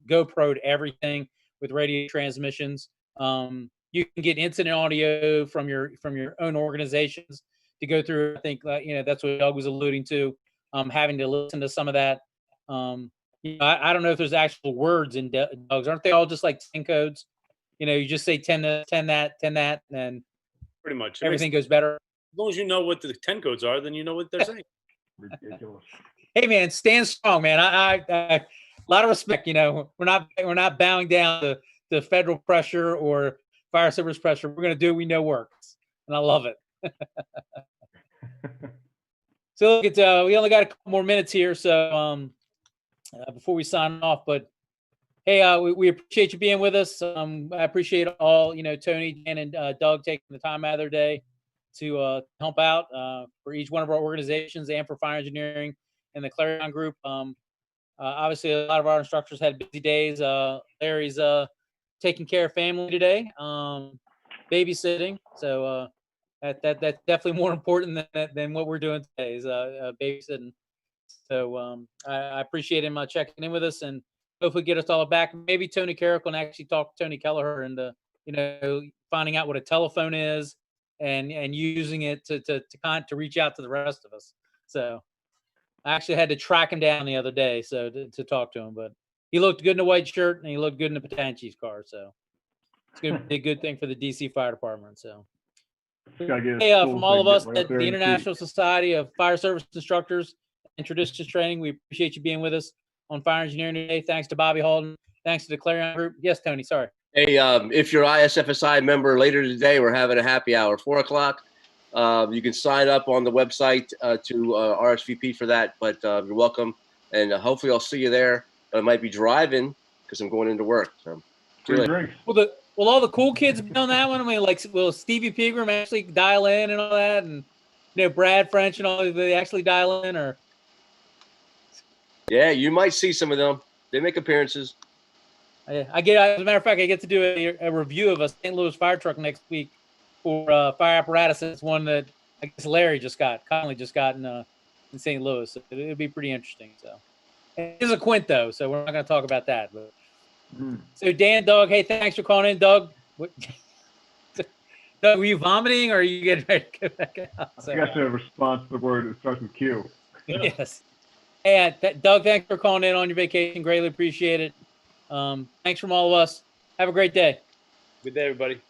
GoPro'd everything with radio transmissions. You can get incident audio from your own organizations to go through. I think that's what Doug was alluding to, having to listen to some of that. I don't know if there's actual words in Doug's. Aren't they all just like 10 codes? You just say 10 that, 10 that, 10 that, and Pretty much. everything goes better. As long as you know what the 10 codes are, then you know what they're saying. Ridiculous. Hey man, stand strong, man. I a lot of respect. We're not bowing down to federal pressure or fire service pressure. We're gonna do what we know works, and I love it. So look, we only got a couple more minutes here, so before we sign off, but hey, we appreciate you being with us. I appreciate all Tony, Dan, and Doug taking the time out of their day to help out for each one of our organizations and for fire engineering and the Clarion group. Obviously, a lot of our instructors had busy days. Larry's taking care of family today, babysitting. So that's definitely more important than what we're doing today, is babysitting. So I appreciate him checking in with us, and hopefully get us all back. Maybe Tony Carrick can actually talk to Tony Kelleher and finding out what a telephone is and using it to reach out to the rest of us. So I actually had to track him down the other day to talk to him, but he looked good in a white shirt and he looked good in the battalion chief's car. So it's going to be a good thing for the DC Fire Department. So hey, from all of us at the International Society of Fire Service Instructors and Traditions Training, we appreciate you being with us on fire engineering today. Thanks to Bobby Halden. Thanks to the Clarion Group. Yes, Tony, sorry. Hey, if you're ISFSI member, later today, we're having a happy hour, 4 o'clock. You can sign up on the website to RSVP for that, but you're welcome. And hopefully I'll see you there. But I might be driving because I'm going into work. So, will all the cool kids be on that one? I mean, like, will Stevie Pegram actually dial in and all that? And, Brad French and all, do they actually dial in? Or? Yeah, you might see some of them. They make appearances. As a matter of fact, I get to do a review of a St. Louis fire truck next week for fire apparatus. It's one that I guess Larry Conley just got in St. Louis. So it'll be pretty interesting. So it is a Quint though, so we're not going to talk about that. But So Dan, Doug, hey, thanks for calling in, Doug. Doug, were you vomiting or are you getting ready to go back out? So, I guess a response to the word that starts with Q. Yes. Hey, Doug, thanks for calling in on your vacation. Greatly appreciate it. Thanks from all of us. Have a great day. Good day, everybody.